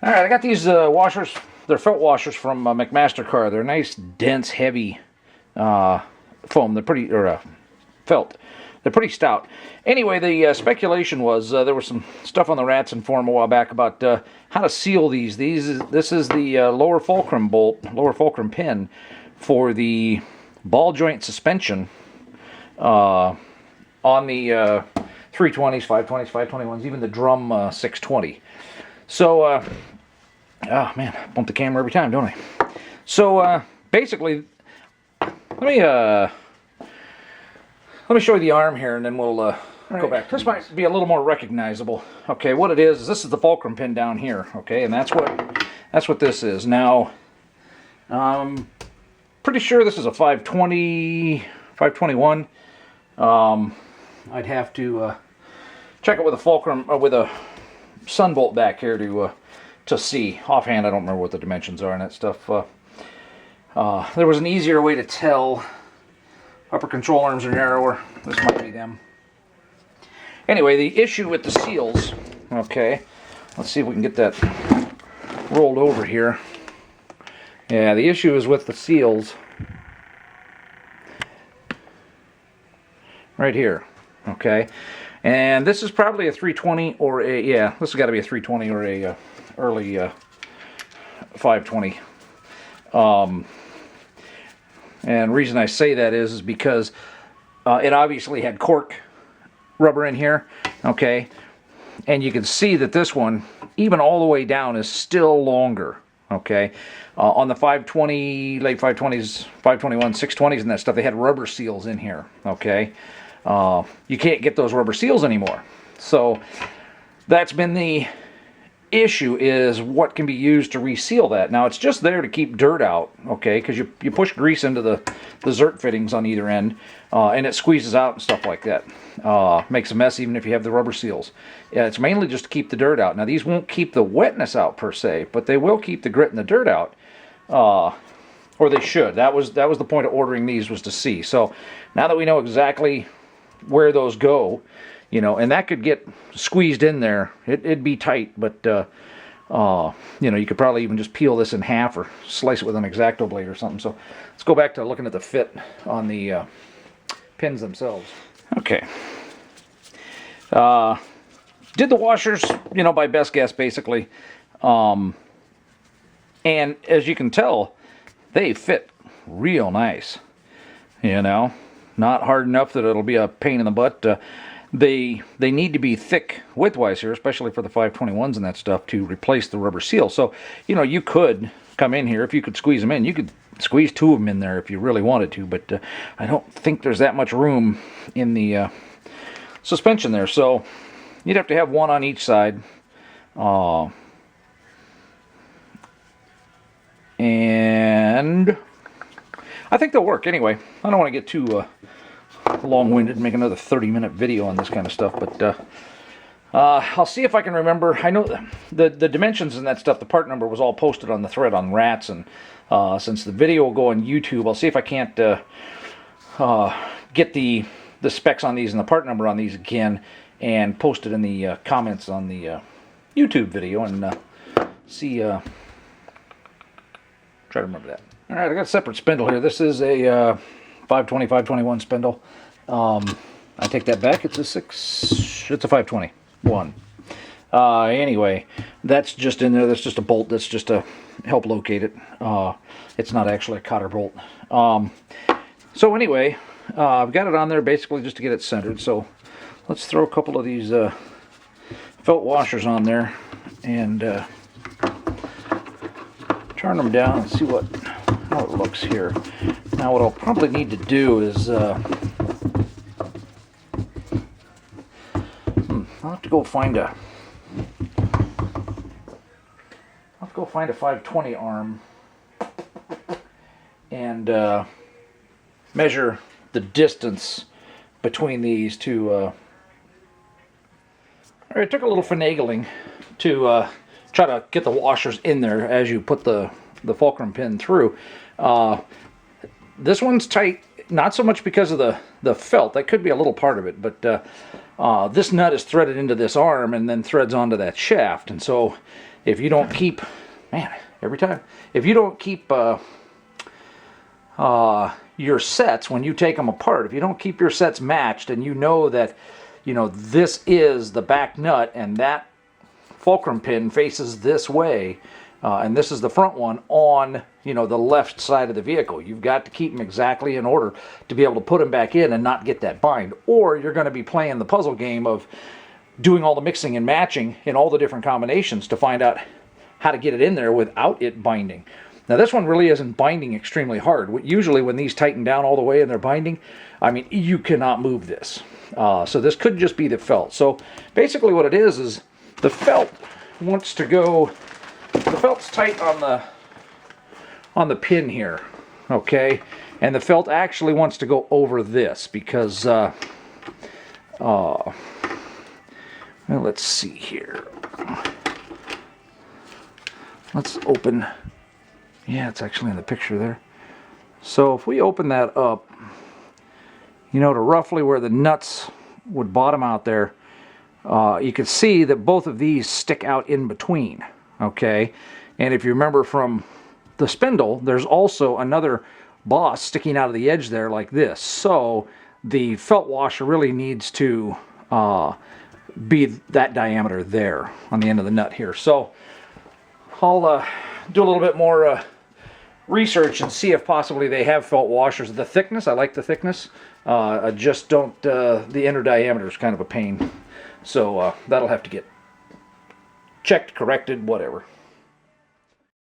All right, I got these washers. They're felt washers from McMaster-Carr. They're nice, dense, heavy foam. They're pretty, or felt. They're pretty stout. Anyway, the speculation was there was some stuff on the Ratsun forum a while back about how to seal these. This is the lower fulcrum bolt, lower fulcrum pin for the ball joint suspension on the 320s, 520s, 521s, even the drum 620. So, oh man, I bump the camera every time, don't I? So basically, let me show you the arm here, and then we'll go back. This might be a little more recognizable. Okay, what it is this is the fulcrum pin down here. Okay, and that's what this is. Now, pretty sure this is a 520, 521. I'd have to check it with a fulcrum or with a sun bolt back here to see. Offhand, I don't remember what the dimensions are and that stuff. There was an easier way to tell. Upper control arms are narrower. This might be them. Anyway, the issue with the seals, okay, let's see if we can get that rolled over here. Yeah, the issue is with the seals right here, okay, and this is probably a 320 or a, yeah, this has got to be a 320 or a early 520. And the reason I say that is because it obviously had cork rubber in here, okay? And you can see that this one, even all the way down, is still longer, okay? On the 520, late 520s, 521, 620s and that stuff, they had rubber seals in here, okay? You can't get those rubber seals anymore. So that's been the issue, is what can be used to reseal that. Now it's just there to keep dirt out, okay, because you push grease into the zert fittings on either end, and it squeezes out and stuff like that. Makes a mess even if you have the rubber seals. Yeah, it's mainly just to keep the dirt out. Now these won't keep the wetness out per se, but they will keep the grit and the dirt out, or they should. That was the point of ordering these, was to see. So now that we know exactly where those go, you know, and that could get squeezed in there. It'd be tight, but, you know, you could probably even just peel this in half or slice it with an X-Acto blade or something. So let's go back to looking at the fit on the pins themselves. Okay. Did the washers, you know, by best guess, basically. And as you can tell, they fit real nice. You know, not hard enough that it'll be a pain in the butt. They need to be thick widthwise here, especially for the 521s and that stuff, to replace the rubber seal. So, you know, you could come in here, if you could squeeze them in, you could squeeze two of them in there if you really wanted to, but I don't think there's that much room in the suspension there. So you'd have to have one on each side. And I think they'll work anyway. I don't want to get too long-winded and make another 30-minute video on this kind of stuff, but I'll see if I can remember. I know the dimensions and that stuff, the part number was all posted on the thread on Ratsun. Since the video will go on YouTube, I'll see if I can't get the specs on these and the part number on these again and post it in the comments on the YouTube video, and see, try to remember that. Alright, I got a separate spindle here. This is a 520, 521 spindle. I take that back. It's a 521. Anyway, that's just in there. That's just a bolt. That's just to help locate it. It's not actually a cotter bolt. So anyway, I've got it on there basically just to get it centered. So let's throw a couple of these felt washers on there and turn them down and see how it looks here. Now what I'll probably need to do is I'll have to go find a 520 arm and measure the distance between these two. It took a little finagling to try to get the washers in there as you put the fulcrum pin through. This one's tight, not so much because of the felt. That could be a little part of it, but this nut is threaded into this arm and then threads onto that shaft, and so if you don't keep, man, every time, if you don't keep your sets, when you take them apart, if you don't keep your sets matched and you know that, you know, this is the back nut and that fulcrum pin faces this way, and this is the front one on, you know, the left side of the vehicle. You've got to keep them exactly in order to be able to put them back in and not get that bind. Or you're going to be playing the puzzle game of doing all the mixing and matching in all the different combinations to find out how to get it in there without it binding. Now this one really isn't binding extremely hard. Usually when these tighten down all the way and they're binding, I mean, you cannot move this. So this could just be the felt. So basically what it is the felt wants to go, the felt's tight on the pin here, okay? And the felt actually wants to go over this because, well, let's see here. Let's open, yeah, it's actually in the picture there. So if we open that up, you know, to roughly where the nuts would bottom out there, you can see that both of these stick out in between, okay? And if you remember from the spindle, there's also another boss sticking out of the edge there like this. So the felt washer really needs to be that diameter there on the end of the nut here. So I'll do a little bit more research and see if possibly they have felt washers. The thickness, I like the thickness. I just don't, the inner diameter is kind of a pain. So that'll have to get checked, corrected, whatever.